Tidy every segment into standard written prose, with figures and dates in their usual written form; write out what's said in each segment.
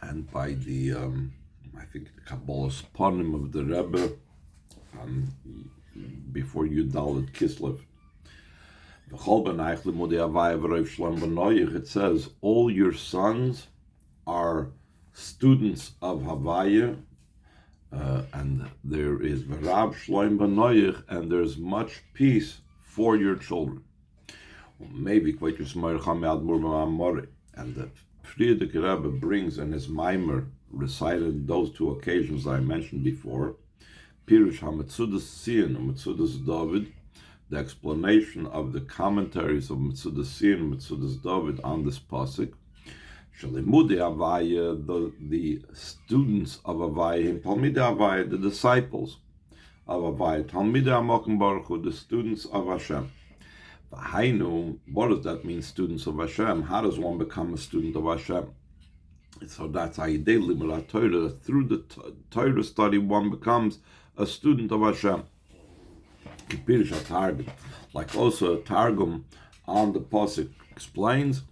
and by the I think the Kabbalah's Panim of the Rebbe before Yudalit Kislev. Beniך Limude Havaya v'Rav Shlom Benoich. It says all your sons are students of Havaya, and there is V'Rav Shlom Benoich, and there's much peace for your children. Maybe quite your smart Chamad Murma. And the Frierdiker Rebbe brings in his Maimer, recited those two occasions I mentioned before, Pirush HaMetzudas Sion and Metzudas David, the explanation of the commentaries of Metzudas Sion and Metzudas David on this pasuk. Limude Havaya, the students of Havaya, Talmidei Havaya, the disciples of Havaya, Talmidei HaMokim Baruch Hu, the students of Hashem. What does that mean, students of Hashem? How does one become a student of Hashem? So that's how you do Limudat Torah. Through the Torah study, one becomes a student of Hashem. Like also a Targum on the pasuk explains,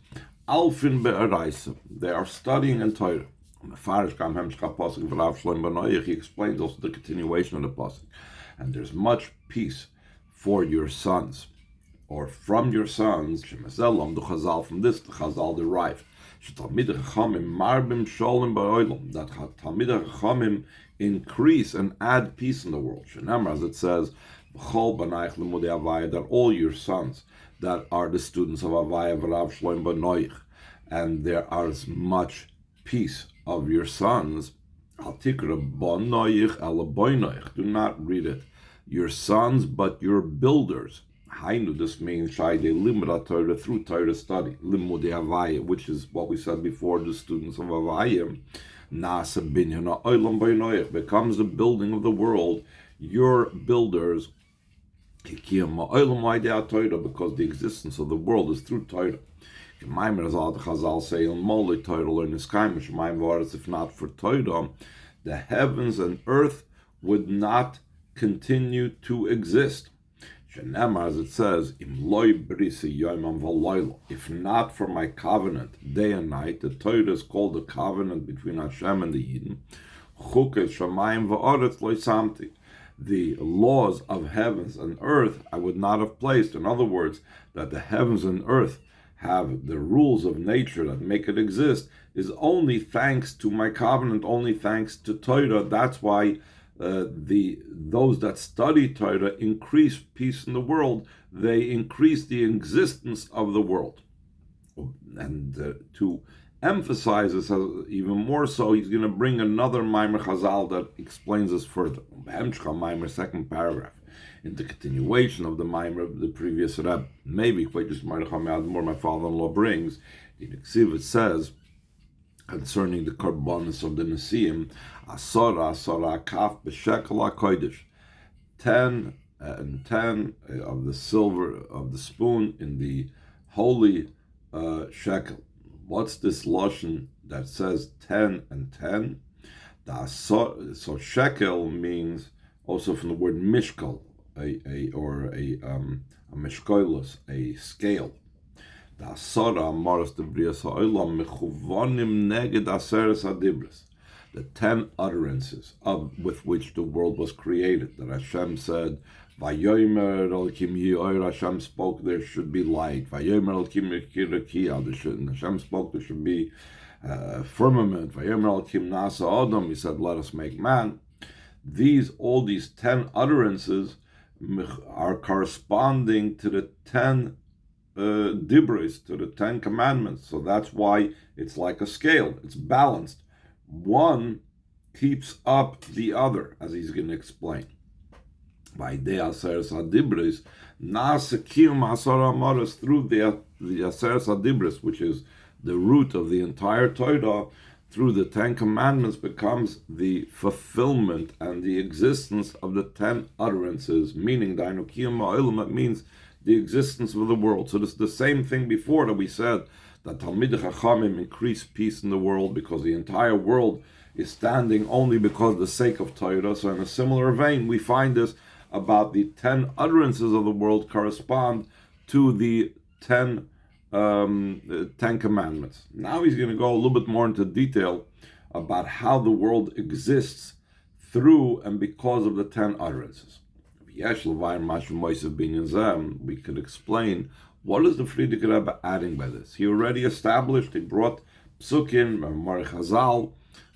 Alfin be'araisa. They are studying in Torah. He explains also the continuation of the pasuk. And there's much peace for your sons, or from your sons. The Chazal, from this the Chazal derived that Talmidei Chachamim increase and add peace in the world. As it says, Beniך Limude Havaya, that all your sons that are the students of Havaya v'Rav Shlom Benoich, and there is much peace of your sons. Al tikra Benoich ala Benoich. Do not read it your sons, but your builders. Hainu, this means Shaydei Limudat Torah, through Torah study, Limudei Havaya, which is what we said before, the students of Havaya. Nasa binyan ha'olam b'noich, becomes the building of the world, your builders. Kikiyam ha'olam b'idei Torah, because the existence of the world is through Torah. Gemaimer, as all the Chazal say, on Molei Torah learn is kaimish ma'im v'aretz. If not for Torah, the heavens and earth would not continue to exist. As it says, if not for my covenant day and night. The Torah is called the covenant between Hashem and the Yidden. The laws of heavens and earth I would not have placed. In other words, that the heavens and earth have the rules of nature that make it exist is only thanks to my covenant, only thanks to Torah. That's why those that study Torah increase peace in the world. They increase the existence of the world. And to emphasize this even more so, he's going to bring another Maimer Chazal that explains this further. Maimer, second paragraph, in the continuation of the Maimer of the previous Rebbe. Maybe quite just more my father-in-law brings. In Ksiv it says, concerning the korbanos of the Nesiim, Asara kaf b'shekel HaKodesh, 10 and 10 of the silver of the spoon in the holy shekel. What's this lashon that says 10 and 10? So shekel means also from the word mishkal, a mishkolos, a scale. The 10 utterances with which the world was created. That Hashem said, Hashem spoke, there should be light. Hashem spoke, there should be firmament. He said, let us make man. All these 10 utterances are corresponding to the 10 dibros, to the 10 commandments. So that's why it's like a scale. It's balanced. One keeps up the other, as he's going to explain. By the Aseres HaDibros, through the Aseres HaDibros, which is the root of the entire Torah, through the 10 commandments becomes the fulfillment and the existence of the 10 utterances, meaning that means the existence of the world. So this is the same thing before that we said, that Talmidei Chachamim increase peace in the world because the entire world is standing only because of the sake of Torah. So in a similar vein, we find this about the 10 utterances of the world correspond to the 10 Commandments. Now he's going to go a little bit more into detail about how the world exists through and because of the 10 utterances. We could explain what is the Frierdiker Rebbe adding by this. He already established, he brought Psukim, Mar Chazal,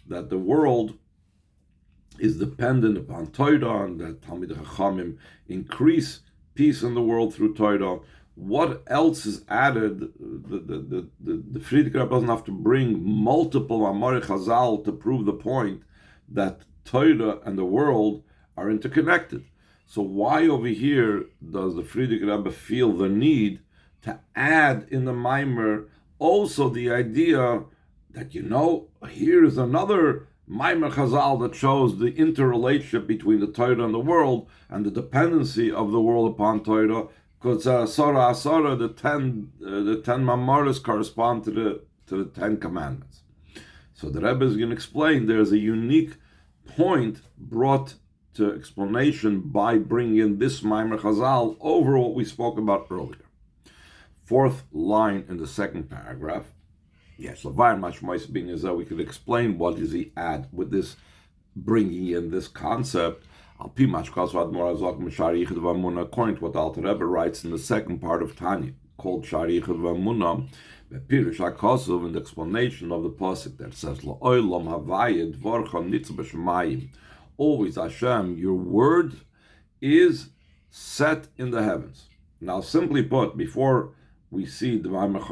that the world is dependent upon Torah, and that Talmidei Chachamim increase peace in the world through Torah. What else is added? The Frierdiker Rebbe doesn't have to bring multiple Amar Chazal to prove the point that Torah and the world are interconnected. So why over here does the Frierdiker Rebbe feel the need to add in the Maimer also the idea that, here is another Maimer Chazal that shows the interrelationship between the Torah and the world and the dependency of the world upon Torah, because Asara, the 10 Mamaras correspond to the 10 commandments. So the Rebbe is going to explain there's a unique point brought to explanation by bringing in this Maimer Chazal over what we spoke about earlier. Fourth line in the second paragraph. Yes, being is that we could explain what does he add with this, bringing in this concept. According to what the Alter Rebbe writes in the second part of Tanya, called Shari Yichud V'Amunah, the Pirush HaKosov, in the explanation of the pasuk that says, La'olam havayid dvorcha nitzah b'shamayim. Always Hashem, your word is set in the heavens. Now, simply put, before we see the Maimer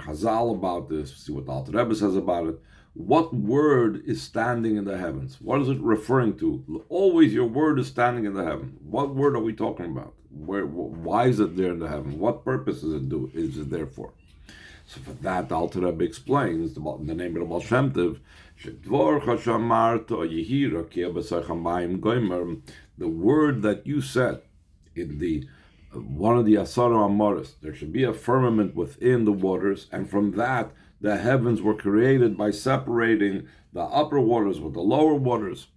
Chazal about this, see what the Alter Rebbe says about it, what word is standing in the heavens? What is it referring to? Always your word is standing in the heaven. What word are we talking about? Why is it there in the heaven? What purpose is it there for? So for that, the Alter Rebbe explains, in the name of the Baal Shem Tov, the word that you said in the one of the Asara Amoris, there should be a firmament within the waters, and from that the heavens were created by separating the upper waters with the lower waters.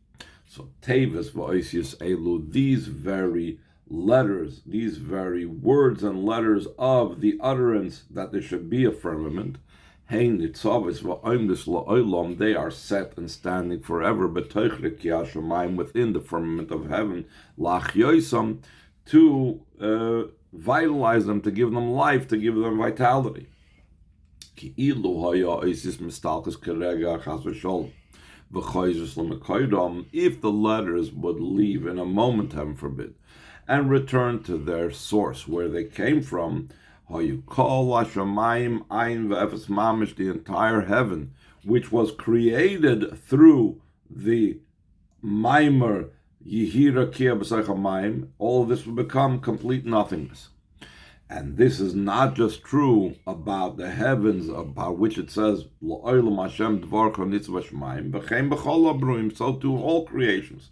So Tevis v'Oisius Elu, these very letters, these very words and letters of the utterance that there should be a firmament, Hein Nitzavis v'Oimdus La'olam, they are set and standing forever, B'Toichle Ki Hashamayim, within the firmament of heaven, Lach Yoisam, to vitalize them, to give them life, to give them vitality. If the letters would leave in a moment, heaven forbid, and return to their source, where they came from, the entire heaven, which was created through the Maimer Yihira Kia B'Seichamayim, all of this will become complete nothingness. And this is not just true about the heavens, about which it says, L'olam Hashem dvarcha nitzah b'shamayim, v'chein b'chol habruim, so too all creations.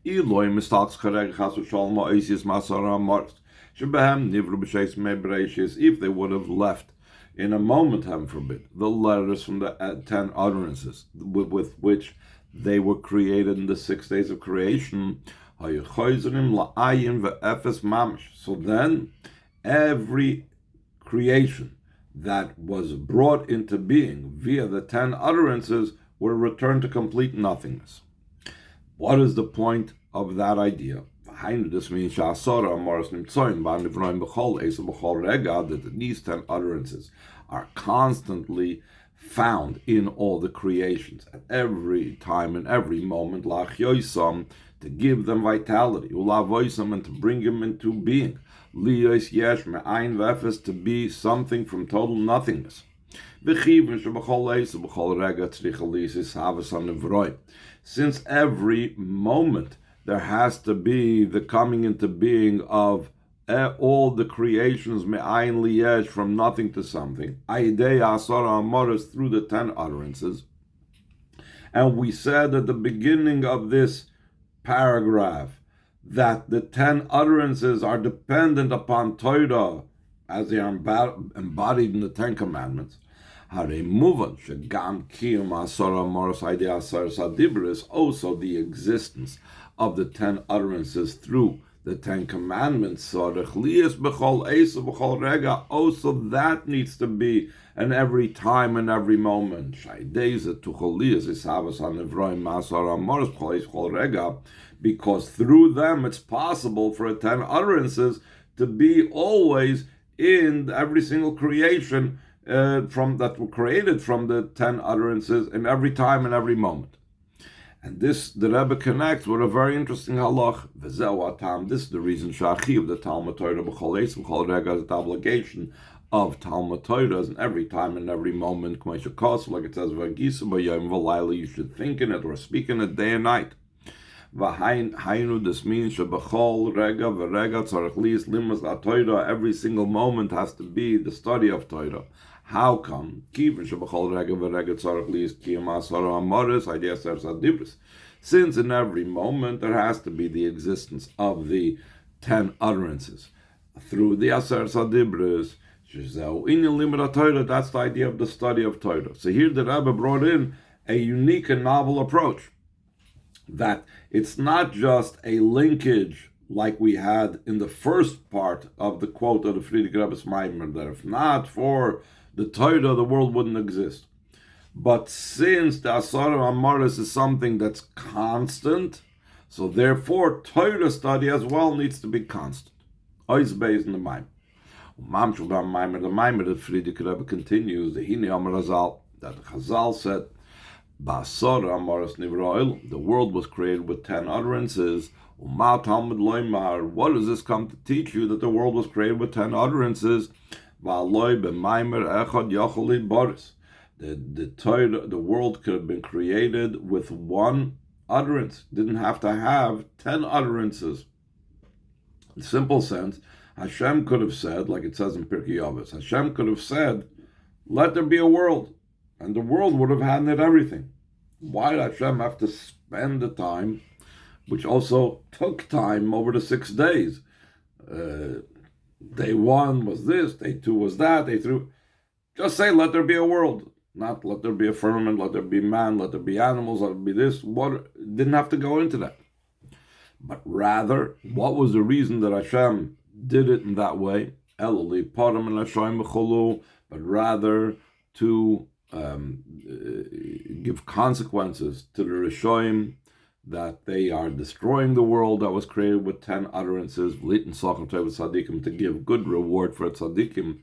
Iloi mistalks chareg chas v'shalom ha'oisius masara ha'maris, shebehem nivru b'sheis mei bereishis, if they would have left in a moment, heaven forbid, the letters from the 10 utterances with which they were created in the 6 days of creation. So then, every creation that was brought into being via the 10 utterances will return to complete nothingness. What is the point of that idea? This means that these 10 utterances are constantly found in all the creations at every time and every moment, to give them vitality, and to bring them into being, to be something from total nothingness. Since every moment there has to be the coming into being of all the creations me'ayin liyesh, from nothing to something, aidei asara amoros, through the 10 utterances. And we said at the beginning of this paragraph that the 10 utterances are dependent upon Torah as they are embodied in the 10 commandments. Also the existence of the 10 utterances through the Ten Commandments, also that needs to be in every time and every moment. Because through them it's possible for 10 utterances to be always in every single creation from that were created from the 10 utterances in every time and every moment. And this, the Rebbe connects with a very interesting halach. This is the reason Shachiv, the Talmud Torah, the obligation of Talmud Torah in every time and every moment. Like it says, you should think in it or speak in it day and night. This means every single moment has to be the study of Torah. How come? Since in every moment there has to be the existence of the 10 utterances. Through the Aser Sadibris, that's the idea of the study of Torah. So here the Rebbe brought in a unique and novel approach, that it's not just a linkage like we had in the first part of the quote of the Friedrich Rebbe's Maimer, that if not for the Torah, the world wouldn't exist. But since the Asara Amaris is something that's constant, so therefore Torah study as well needs to be constant. Always based in the Maimer. The Maimer, the Friedrich Rebbe continues, the Hine Amar Hazal, that Chazal said, the world was created with 10 utterances. What does this come to teach you, that the world was created with 10 utterances? The world could have been created with one utterance. Didn't have to have 10 utterances. In simple sense, Hashem could have said, like it says in Pirkei Avos, Hashem could have said, let there be a world. And the world would have had it everything. Why did Hashem have to spend the time, which also took time over the 6 days? Day 1 was this, day 2 was that, day 3. Just say, let there be a world. Not let there be a firmament, let there be man, let there be animals, let there be this. What? Didn't have to go into that. But rather, what was the reason that Hashem did it in that way? But rather to give consequences to the Rishoim, that they are destroying the world that was created with 10 utterances, to give good reward for tzaddikim,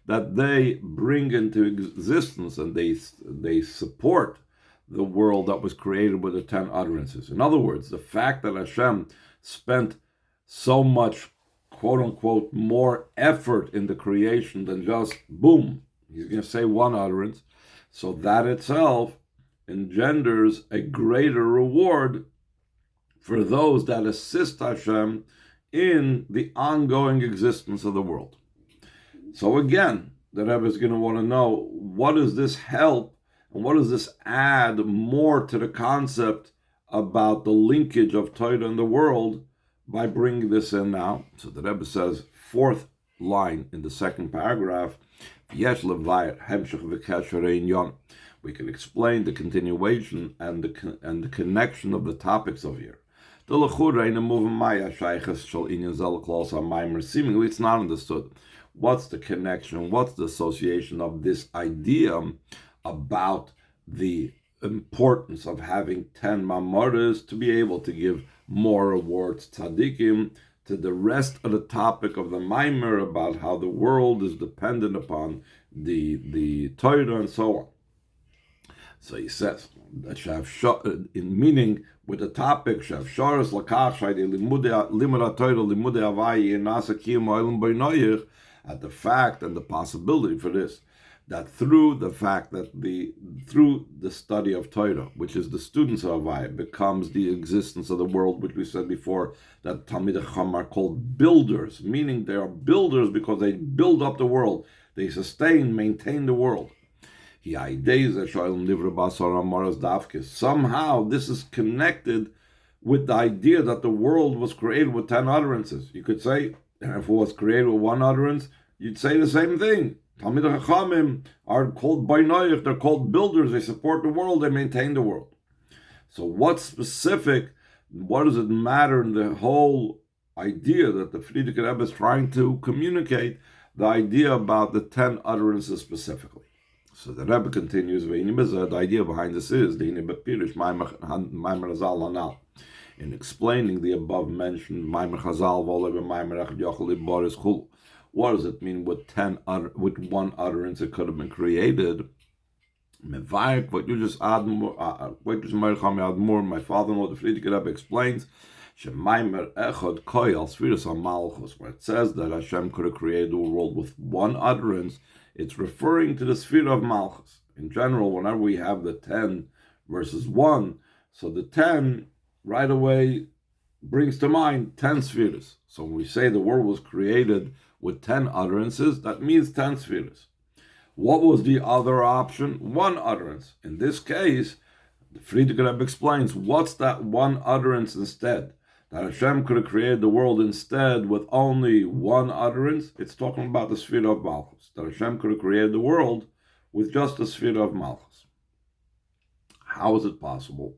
that they bring into existence and they support the world that was created with the 10 utterances. In other words, the fact that Hashem spent so much quote-unquote more effort in the creation than just boom, he's going to say one utterance, so that itself engenders a greater reward for those that assist Hashem in the ongoing existence of the world. So again, the Rebbe is going to want to know, what does this help and what does this add more to the concept about the linkage of Torah in the world by bringing this in now? So the Rebbe says, 4th line in the 2nd paragraph, we can explain the continuation and the connection of the topics of here. Seemingly it's not understood. What's the connection? What's the association of this idea about the importance of having 10 mamoras to be able to give more rewards tzaddikim to the rest of the topic of the Maimer about how the world is dependent upon the Torah and so on. So he says that in meaning with the topic at the fact and the possibility for this, that through the fact that through the study of Torah, which is the students of Havaya, becomes the existence of the world, which we said before, that Talmidei Chacham are called builders, meaning they are builders because they build up the world, they sustain, maintain the world. Somehow this is connected with the idea that the world was created with 10 utterances. You could say, and if it was created with one utterance, you'd say the same thing. Talmidei Chachamim are called they're called builders, they support the world, they maintain the world. So what's specific What does it matter in the whole idea that the Frierdiker Rebbe is trying to communicate, the idea about the 10 utterances specifically? So the Rebbe continues, the idea behind this is in explaining the above mentioned what does it mean with one utterance it could have been created? What you just add more, my father-in-law, the Frierdiker Rebbe, explains where it says that Hashem could have created the world with one utterance. It's referring to the sphere of Malchus. In general, whenever we have the 10 versus 1, so the 10 right away brings to mind 10 spheres. So when we say the world was created with 10 utterances, that means 10 spheres. What was the other option? One utterance. In this case, the Frierdiker Rebbe explains, what's that one utterance instead? That Hashem could have created the world instead with only one utterance. It's talking about the sphere of Malchus. That Hashem could have created the world with just the sphere of Malchus. How is it possible?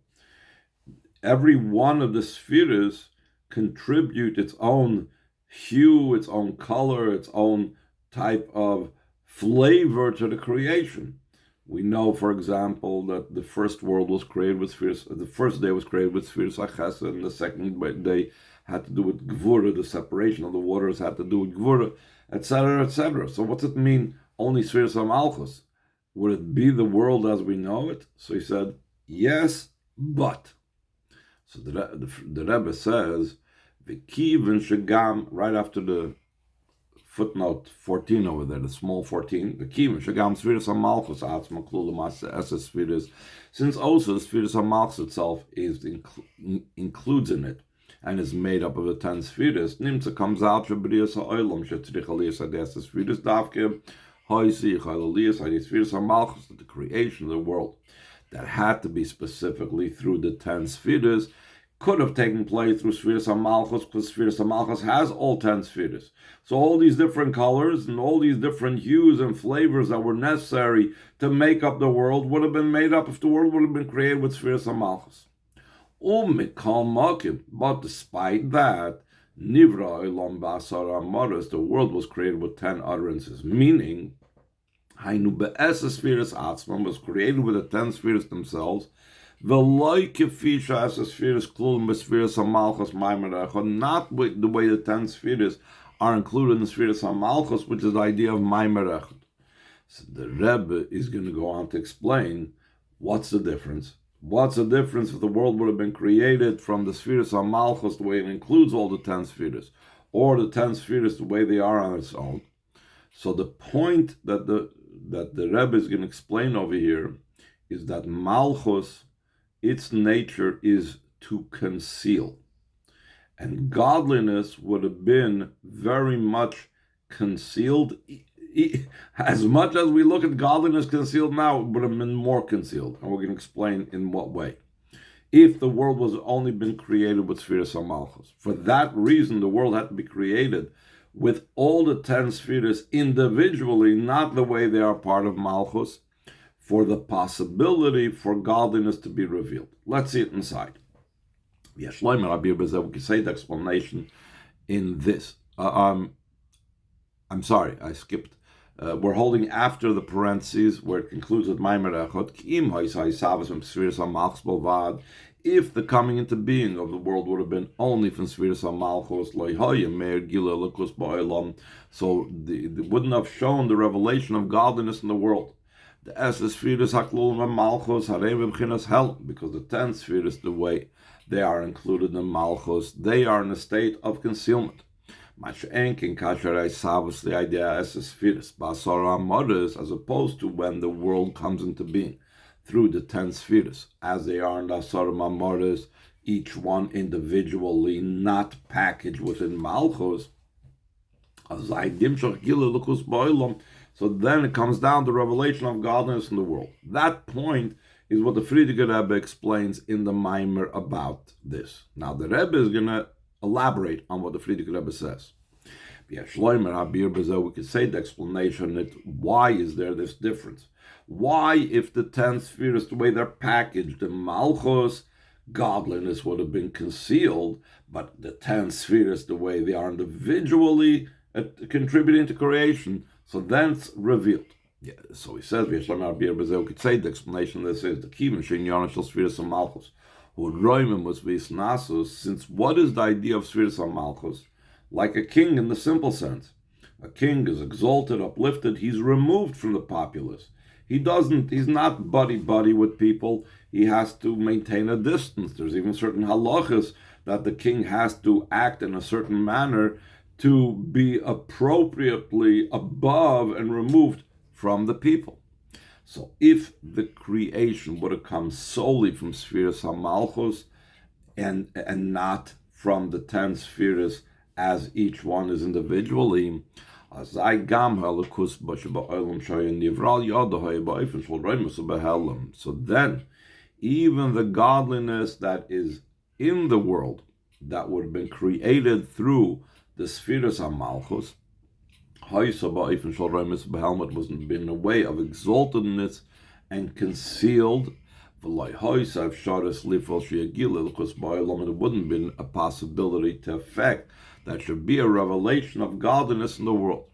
Every one of the spheres contribute its own hue, its own color, its own type of flavor to the creation. We know, for example, that the first world was created with spheres. The first day was created with spheres Chesed, and the second day had to do with Gvura. The separation of the waters had to do with Gvura, etc., etc. So, what's it mean? Only spheres of Malchus? Would it be the world as we know it? So he said, yes, but. So the Rebbe says, "V'kiven shegam," right after the footnote 14 over there, the small 14, the Kivin, Shagam Spheres HaMalchus Atzma Klulam Esses Spheres, since also the Spheres HaMalchus itself includes in it and is made up of the 10 spheres, Nimtza comes out Shabrias HaOilam Shetrich Aliyas Hades Spheres Davke Hoisi Chalalias Hades Spheres HaMalchus, the creation of the world that had to be specifically through the 10 spheres could have taken place through Spheres HaMalchus, because Spheres HaMalchus has all 10 spheres. So all these different colors and all these different hues and flavors that were necessary to make up the world would have been made up if the world would have been created with Spheres HaMalchus. But despite that, Nivra Elam Basar Amaris, the world was created with 10 utterances, meaning Hainu Be'esa Spheres Atzman was created with the 10 spheres themselves, not with the way the 10 spheres are included in the spheres HaMalchus, which is the idea of Maimer Echad. So the Rebbe is going to go on to explain what's the difference. What's the difference if the world would have been created from the spheres HaMalchus, the way it includes all the 10 spheres, or the 10 spheres the way they are on its own. So the point that the Rebbe is going to explain over here is that Malchus, its nature is to conceal. And godliness would have been very much concealed. As much as we look at godliness concealed now, it would have been more concealed. And we're going to explain in what way. If the world was only been created with Spheres HaMalchus. For that reason, the world had to be created with all the 10 spheres individually, not the way they are part of Malchus, for the possibility for godliness to be revealed. Let's see it inside. We can say the explanation in this. I'm sorry, I skipped. We're holding after the parentheses where it concludes with Maimer Echad. If the coming into being of the world would have been only from Spheres HaMalchus, so it wouldn't have shown the revelation of godliness in the world. The Esses Spheres HaKlulam Malchus Harei B'Chinas Hell, because the 10 spheres, the way they are included in Malchus, they are in a state of concealment. Mash'enkin Kasharei Savus, the idea Esses Spheres Basar HaModes, as opposed to when the world comes into being through the 10 spheres, as they are in the Asar HaModes, each one individually, not packaged within Malchus. So then it comes down to revelation of godliness in the world. That point is what the Frierdiker Rebbe explains in the Maimer about this. Now the Rebbe is going to elaborate on what the Frierdiker Rebbe says. We could say the explanation that why is there this difference? Why, if the 10 spheres, the way they're packaged in Malchus, godliness would have been concealed, but the 10 spheres, the way they are individually contributing to creation, so then it's revealed. Yeah, so he says, the explanation of this is the Kivin Shin Yonashal Spheres of Malchus, who Roimim was Visnasus, since what is the idea of Spheres of Malchus? Like a king in the simple sense. A king is exalted, uplifted, he's removed from the populace. He's not buddy-buddy with people. He has to maintain a distance. There's even certain halachas that the king has to act in a certain manner to be appropriately above and removed from the people. So if the creation would have come solely from spheres HaMalchus and not from the 10 spheres as each one is individually, so then, even the godliness that is in the world, that would have been created through the spheres of Malchus, was in a way of exaltedness and concealed. It wouldn't been a possibility to effect that should be a revelation of godliness in the world.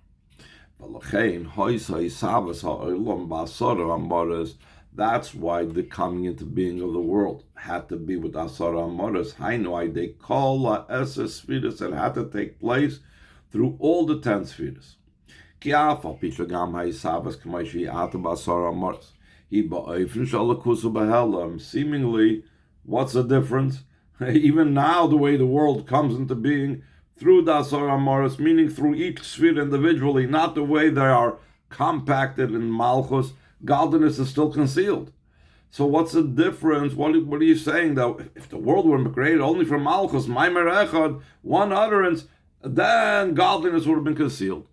That's why the coming into being of the world had to be with Asara Amoras. They call Spheres and had to take place through all the 10 spheres. Seemingly, what's the difference? Even now, the way the world comes into being, through the Asar Amoris, meaning through each sphere individually, not the way they are compacted in Malchus, godliness is still concealed. So what's the difference? What are you saying? That if the world were created only from Malchus, Maimer Echad, one utterance, then godliness would have been concealed.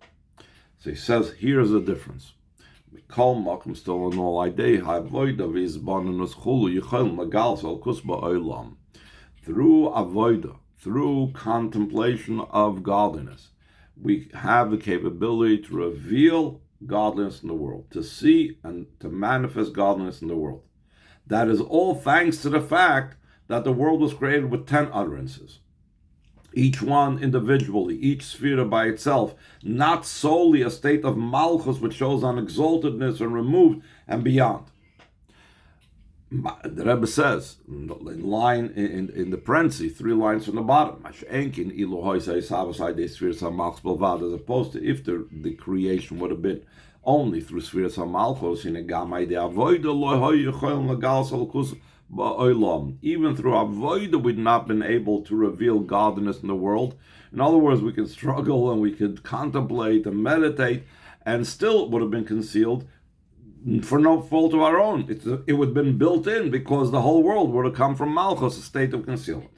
So he says, here's the difference. Through avoida, through contemplation of godliness, we have the capability to reveal godliness in the world, to see and to manifest godliness in the world. That is all thanks to the fact that the world was created with 10 utterances. Each one individually, each sphere by itself, not solely a state of malchus which shows on exaltedness and removed and beyond. The Rebbe says in the parenthesis, 3 lines from the bottom, as opposed to if the creation would have been only through spheres of malchus, even through avoida, we'd not been able to reveal godliness in the world. In other words, we could struggle and we could contemplate and meditate, and still it would have been concealed for no fault of our own. It would have been built in because the whole world would have come from Malchus, a state of concealment.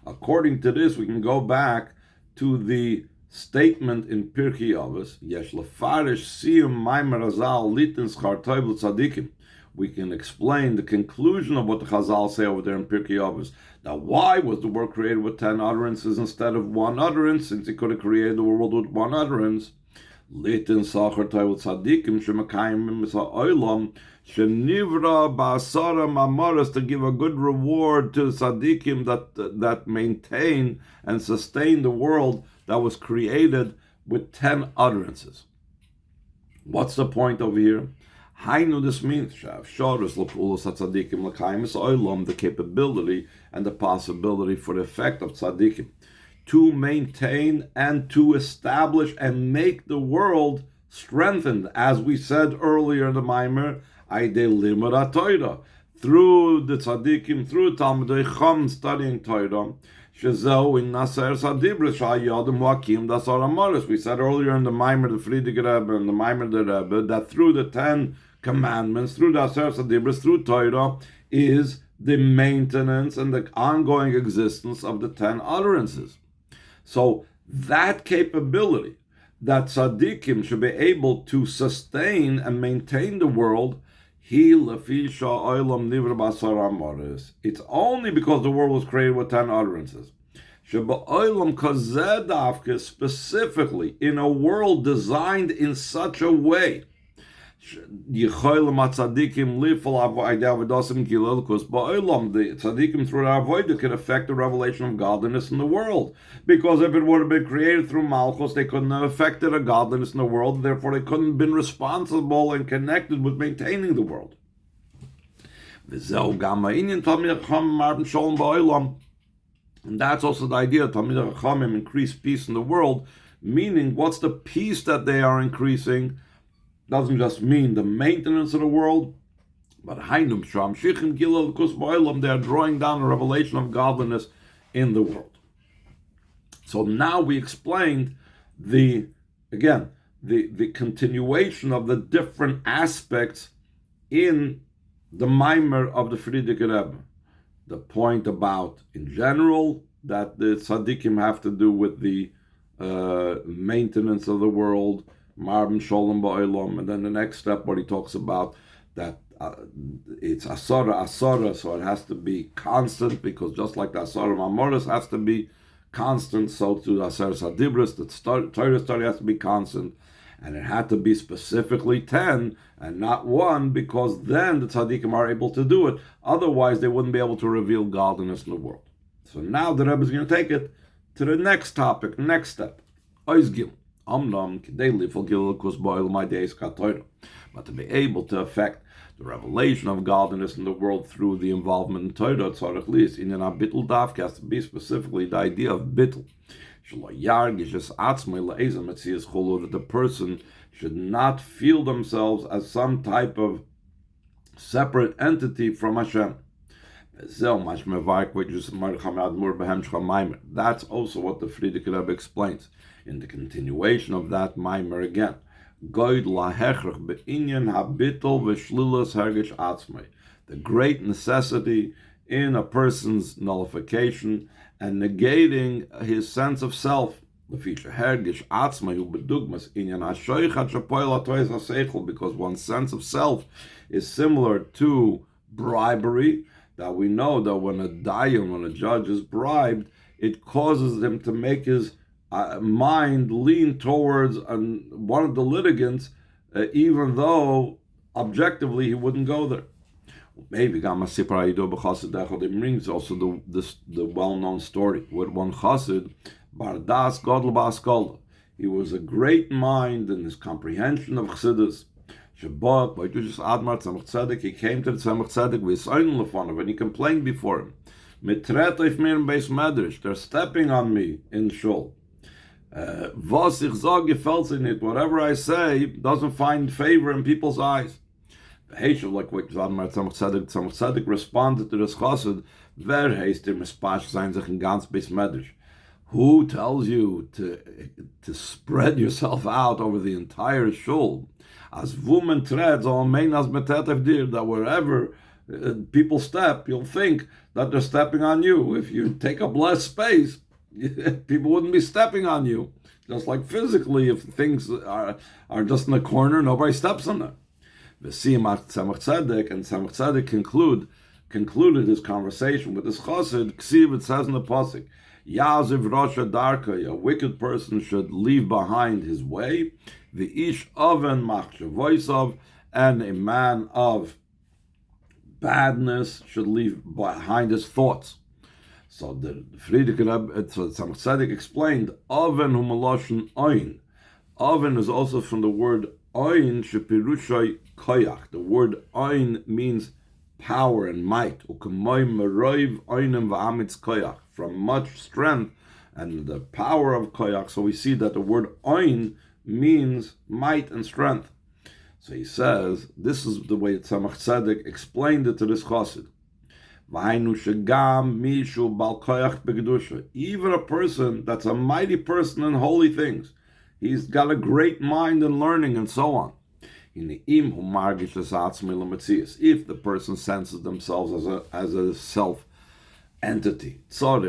According to this, we can go back to the statement in Pirkei Avos, Yesh lefarish siyum maimer Chazal litin schar tov l'tzadikim. We can explain the conclusion of what the Chazal say over there in Pirkei Avos. Now, why was the world created with 10 utterances instead of 1 utterance, since he could have created the world with 1 utterance? Litin schar tov l'tzadikim shemakayim misa'olam shenivra ba'asara mamaras, to give a good reward to the tzadikim that maintain and sustain the world that was created with 10 utterances. What's the point over here? Hainu, this means the capability and the possibility for the effect of tzaddikim to maintain and to establish and make the world strengthened, as we said earlier in the Maimer, through the tzaddikim, through Talmidei Chacham studying Torah. We said earlier in the Maimer, the Friedrich Rebbe, and the Maimer the Rebbe, that through the 10 commandments, through the Aser Sadibris, through Torah, is the maintenance and the ongoing existence of the 10 utterances. So that capability, that tzaddikim should be able to sustain and maintain the world, it's only because the world was created with 10 utterances. Specifically, in a world designed in such a way The tzaddikim through their avodah can affect the revelation of godliness in the world. Because if it would have been created through malchus, they couldn't have affected a godliness in the world, and therefore they couldn't have been responsible and connected with maintaining the world. And that's also the idea of Talmidei Chachamim increase peace in the world, meaning what's the peace that they are increasing? Doesn't just mean the maintenance of the world, but they are drawing down a revelation of godliness in the world. So now we explained the continuation of the different aspects in the Maimer of the Frierdiker Rebbe. The point about, in general, that the tzaddikim have to do with the maintenance of the world, Marben Sholem Ba'olam, and then the next step, what he talks about, that it's Asara, so it has to be constant, because just like the Asara Mamoris has to be constant, so to the Asara Sadibris, the Torah study has to be constant, and it had to be specifically 10 and not 1, because then the tzaddikim are able to do it. Otherwise, they wouldn't be able to reveal godliness in the world. So now the Rebbe is going to take it to the next topic, next step. But to be able to affect the revelation of godliness in the world through the involvement in Torah, has to be specifically the idea of bittul. That the person should not feel themselves as some type of separate entity from Hashem. That's also what the Frierdiker Rebbe explains in the continuation of that Maimer again. The great necessity in a person's nullification and negating his sense of self. Because one's sense of self is similar to bribery, that we know that when a judge is bribed, it causes him to make his mind lean towards one of the litigants, even though objectively he wouldn't go there. Maybe it brings also the well-known story with one Chassid, Bardas Godel Baskola. He was a great mind in his comprehension of Chassidus. He came to the Tzemach Tzedek and he complained before him. They're stepping on me in shul. Whatever I say doesn't find favor in people's eyes. Like what Tzemach Tzedek responded to this chassid, who tells you to spread yourself out over the entire shul? As woman treads on that wherever people step, you'll think that they're stepping on you. If you take up less space, people wouldn't be stepping on you. Just like physically, if things are just in the corner, nobody steps on them. Tzemach Tzedek, and Tzemach Tzedek concluded his conversation with this chassid. Ksiv, it says in the pasuk, Yaziv Rasha Darka, a wicked person should leave behind his way. The ish oven machshavoisav, and a man of badness should leave behind his thoughts. So the Frierdiker Rebbe, Tzemach Tzedek explained, oven hu meloshen oin. Oven is also from the word oin shepirushay koyach. The word oin means power and might. From much strength and the power of koyach. So we see that the word oin means might and strength. So he says, this is the way Tzemach Tzedek explained it to this chassid. Even a person that's a mighty person in holy things, he's got a great mind in learning and so on. If the person senses themselves as a self entity, he has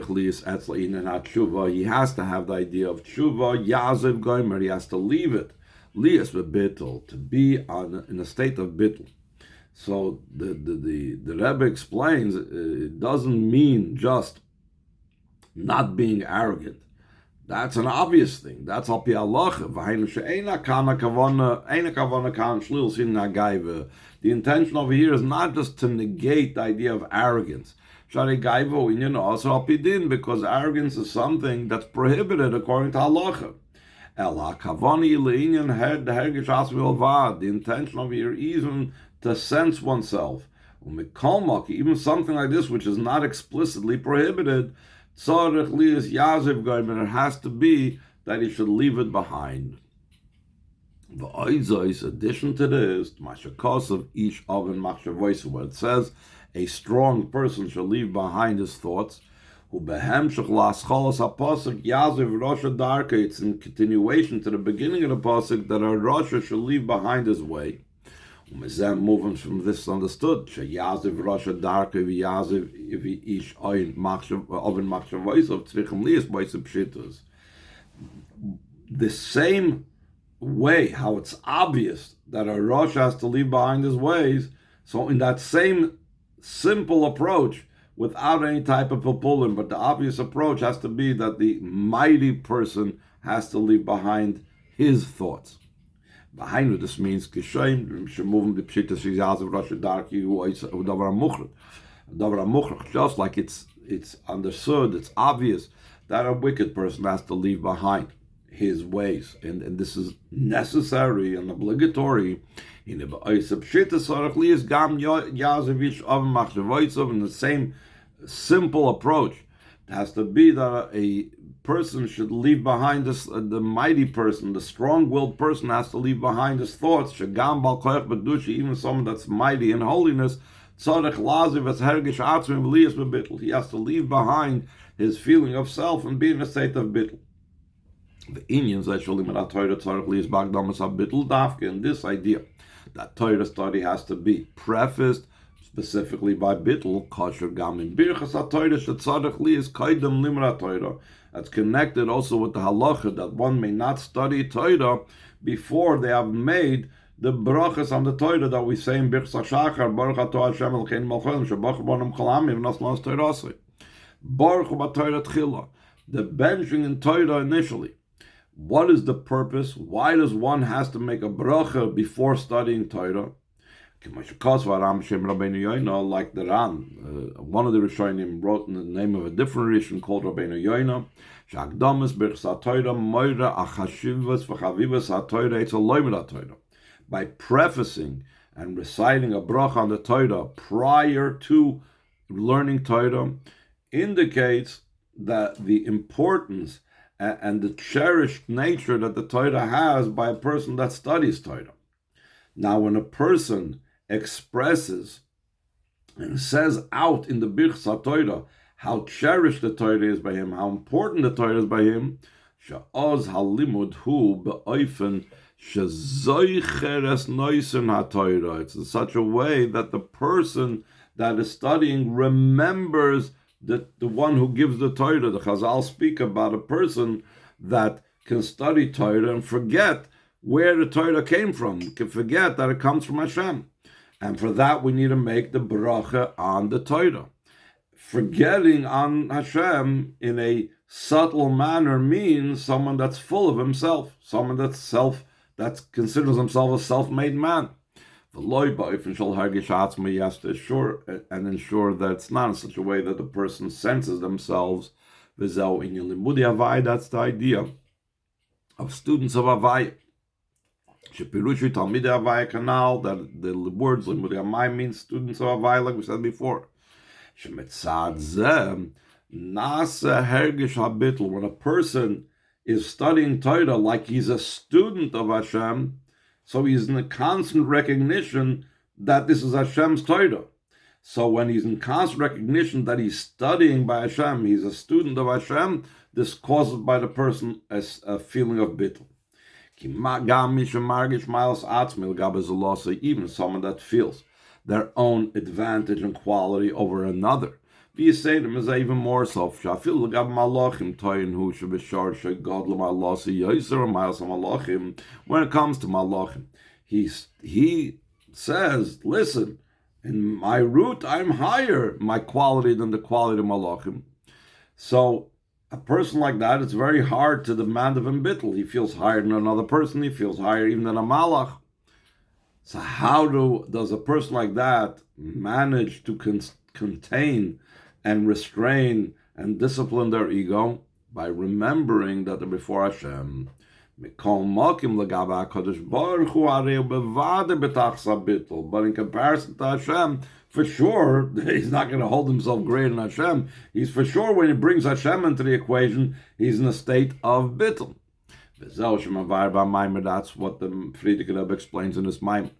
to have the idea of tshuva, yaziv gomer, he has to leave it, lias bebittel, to be in a state of bittel. So the Rebbe explains it doesn't mean just not being arrogant. That's an obvious thing. That's al pi halacha. V'hainu she'ena kana kavana kan shlil sin hagaiva. The intention over here is not just to negate the idea of arrogance. Shari gaiva inyan also al pi din, because arrogance is something that's prohibited according to halacha. Ela kavani le'inyan hergish asmi alvad. The intention over here even to sense oneself. Even something like this, which is not explicitly prohibited, it has to be that he should leave it behind. In addition to this, where it says a strong person shall leave behind his thoughts, it's in continuation to the beginning of the pasuk that a Rasha shall leave behind his way. Moving from this understood, the same way how it's obvious that a Rosh has to leave behind his ways, so in that same simple approach, without any type of pulpulin, but the obvious approach has to be that the mighty person has to leave behind his thoughts. Behind this means kishaim shemovim the pshita shizaz of Rosh Darki who davar muchrach. Just like it's understood, it's obvious that a wicked person has to leave behind his ways, and this is necessary and obligatory. In the same simple approach, it has to be that a person should leave behind this, the mighty person, the strong-willed person has to leave behind his thoughts. Even someone that's mighty in holiness, he has to leave behind his feeling of self and be in a state of bittul. The Indians actually in this idea that Torah study has to be prefaced specifically by bittul, kosher gam in birchas ha-Torah shetzarech li is kaidem limra Torah. That's connected also with the halacha that one may not study Torah before they have made the brachas on the Torah that we say in birchas ha-shachar, baruch atah Hashem Elokeinu melech haolam shebach bonim kol ha'amim v'nas Torah. Baruch b'Torah tchila, the benching in Torah initially. What is the purpose? Why does one has to make a bracha before studying Torah? Like the Ran, one of the Rishonim wrote in the name of a different Rishon called Rabbeinu Yoina, by prefacing and reciting a bracha on the Torah prior to learning Torah indicates that the importance and the cherished nature that the Torah has by a person that studies Torah. Now, when a person expresses and says out in the Birchas HaTorah how cherished the Torah is by him, how important the Torah is by him, she'oz halimud hu be'oifen she'zoicher es noisen HaTorah. It's in such a way that the person that is studying remembers the one who gives the Torah. The Chazal speak about a person that can study Torah and forget where the Torah came from, can forget that it comes from Hashem. And for that we need to make the bracha on the Torah. Forgetting on Hashem in a subtle manner means someone that's full of himself, someone that considers himself a self-made man. He has to assure and ensure that it's not in such a way that the person senses themselves. That's the idea of students of Havaya. That the words Limudi means students of Havaya, like we said before. When a person is studying Torah like he's a student of Hashem, so he's in a constant recognition that this is Hashem's Torah. So when he's in constant recognition that he's studying by Hashem, he's a student of Hashem, this causes by the person a feeling of bittul. Even someone that feels their own advantage and quality over another. You say them is even more so. When it comes to malachim, he says, listen, in my root I'm higher, my quality than the quality of malachim. So a person like that, it's very hard to demand of him bittul. He feels higher than another person. He feels higher even than a malach. So how does a person like that manage to contain and restrain and discipline their ego? By remembering that they're before Hashem. But in comparison to Hashem, for sure, he's not going to hold himself greater than Hashem. He's for sure, when he brings Hashem into the equation, he's in a state of bittul. That's what the Frierdiker Rebbe explains in his Maimon.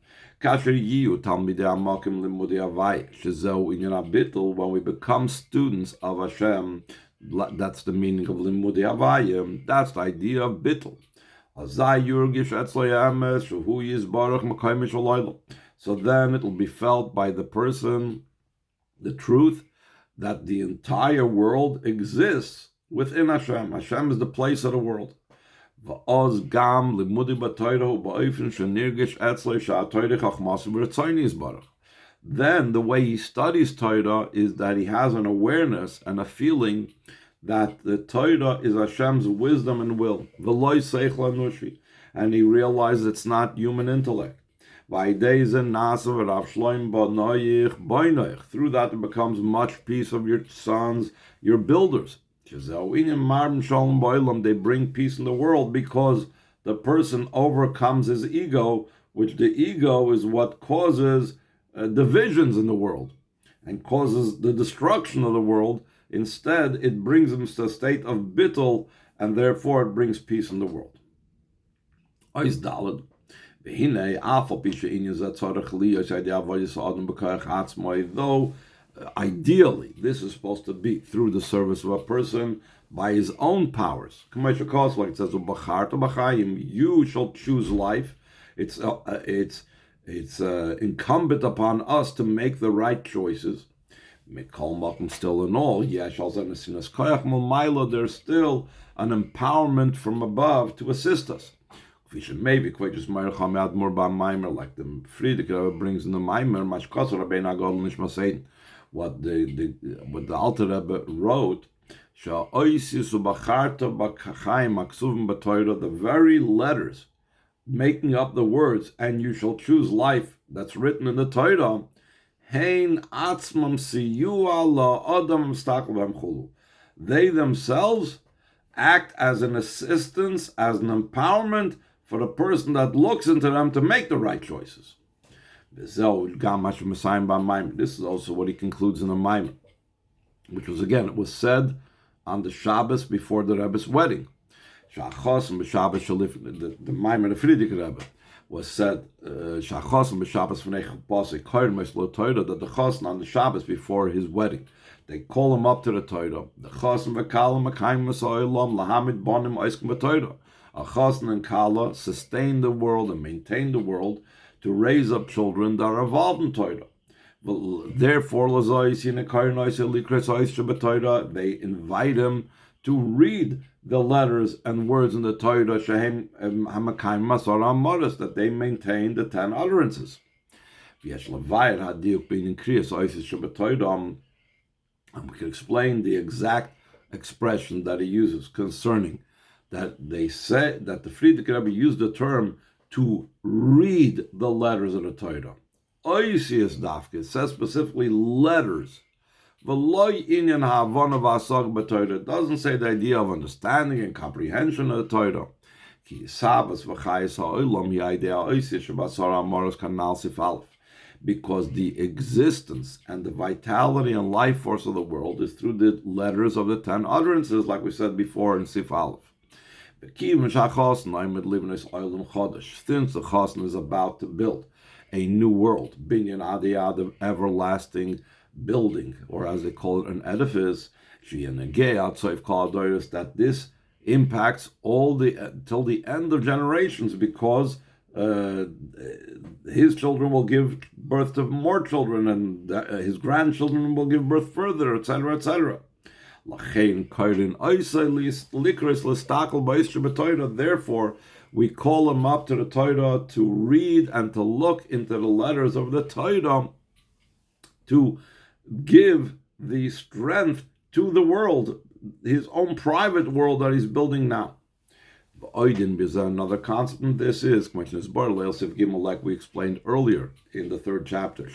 When we become students of Hashem, that's the meaning of Limmudei Havayim. That's the idea of bittul. So then it will be felt by the person, the truth, that the entire world exists within Hashem. Hashem is the place of the world. Then the way he studies Torah is that he has an awareness and a feeling that the Torah is Hashem's wisdom and will. And he realizes it's not human intellect. Through that it becomes much peace of your sons, your builders. They bring peace in the world because the person overcomes his ego, which the ego is what causes divisions in the world and causes the destruction of the world. Instead, it brings him to a state of bittul, and therefore it brings peace in the world. Though ideally this is supposed to be through the service of a person by his own powers. Like it says, you shall choose life. It's incumbent upon us to make the right choices. Still in all, there's still an empowerment from above to assist us. Like the Frierdiker brings in the Maimer, what the Alter Rebbe wrote, the very letters making up the words, and you shall choose life, that's written in the Torah, they themselves act as an assistance, as an empowerment for the person that looks into them to make the right choices. This is also what he concludes in the Maimon, which was, again, it was said on the Shabbos before the Rebbe's wedding. The Maimon of Frierdiker Rebbe was said, that the Chassidus on the Shabbos before his wedding, they call him up to the Torah. The Chassidus a Chassidus and Kala sustain the world and maintain the world to raise up children that are involved in Torah. Therefore, they invite him to read the letters and words in the Torah that they maintain the 10 utterances. And we can explain the exact expression that he uses concerning that. They say that the Frierdiker Rebbe used the term to read the letters of the Torah. It says specifically letters. It doesn't say the idea of understanding and comprehension of the Torah. Because the existence and the vitality and life force of the world is through the letters of the 10 utterances, like we said before in Sif Aleph. Since the Chassidus is about to build a new world, binyan adiyad, of everlasting building, or as they call it, an edifice, that this impacts all till the end of generations, because his children will give birth to more children, and his grandchildren will give birth further, etc., etc. Therefore, we call him up to the Torah to read and to look into the letters of the Torah, to give the strength to the world, his own private world that he's building now. Another concept in this is, like we explained earlier in the third chapter,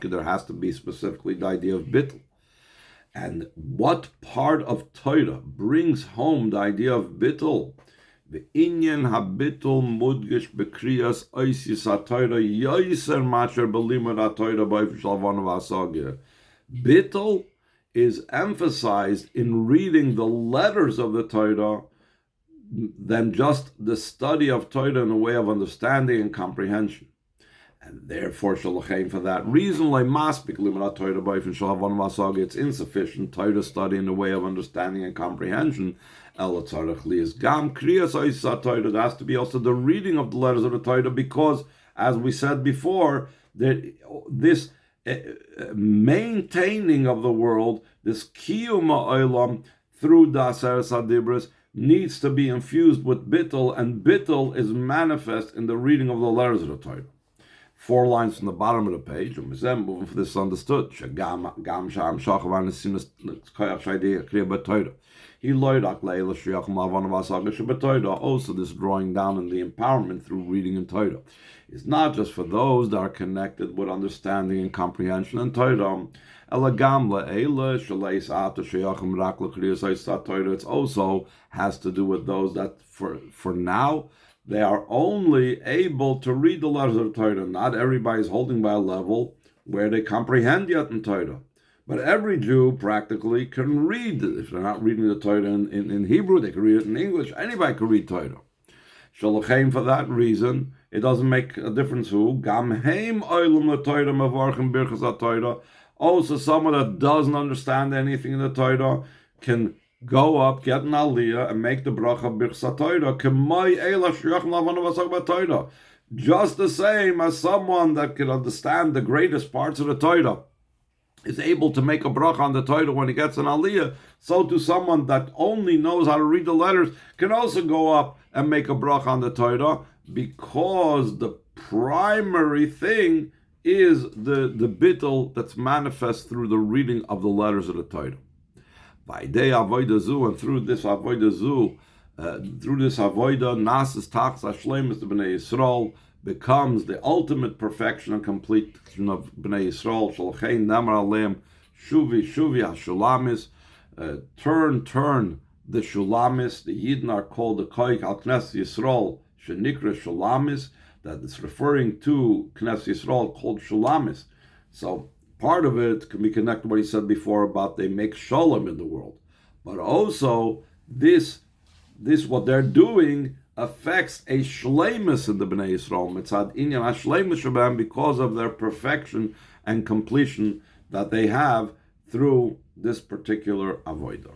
there has to be specifically the idea of bittul. And what part of Torah brings home the idea of bittul? The inyan habitul mudgish bekriyas oisis ha-Torah yoiser macher belimud ha-Torah b'ofen shalvan v'asagir. Bittul is emphasized in reading the letters of the Torah than just the study of Torah in a way of understanding and comprehension. And therefore, for that reason, it's insufficient Torah study in the way of understanding and comprehension. There has to be also the reading of the letters of the Torah, because, as we said before, this maintaining of the world, this kiyum ha'olam through the Aseres HaDibros, needs to be infused with bittul, and bittul is manifest in the reading of the letters of the Torah. 4 lines from the bottom of the page, moving for this understood. Also, this drawing down and the empowerment through reading in Torah is not just for those that are connected with understanding and comprehension in Torah. It also has to do with those that for now they are only able to read the letters of the Torah. Not everybody is holding by a level where they comprehend yet in Torah. But every Jew practically can read. If they're not reading the Torah in Hebrew, they can read it in English. Anybody can read Torah. Shalachem, for that reason, it doesn't make a difference who. Gam heim oilum the Torah mevarchem birchas ha-Torah. Also, someone that doesn't understand anything in the Torah can go up, get an aliyah, and make the bracha birchas ha-Torah. K'may eila shriach lavanu v'asach b'Torah. Just the same as someone that can understand the greatest parts of the Torah is able to make a bracha on the Torah when he gets an aliyah, so to someone that only knows how to read the letters can also go up and make a bracha on the Torah, because the primary thing is the bittul that's manifest through the reading of the letters of the Torah. By day avodah zu, and through this avodah zu, through this avodah, nasis tachs hashleimus the Bnei Yisrael becomes the ultimate perfection and completion of Bnei Yisrael. Shalchein namar aleim shuvi hashulamis. Turn the shulamis. The Yidden are called the koik al Knesset Yisrael shenikra shulamis. That is referring to Knesset Yisrael called shulamis. So part of it can be connected to what he said before about they make shalom in the world, but also this what they're doing affects a shleimus in the Bnei Yisrael, mitzad inyan hashleimus shabam, because of their perfection and completion that they have through this particular avodah.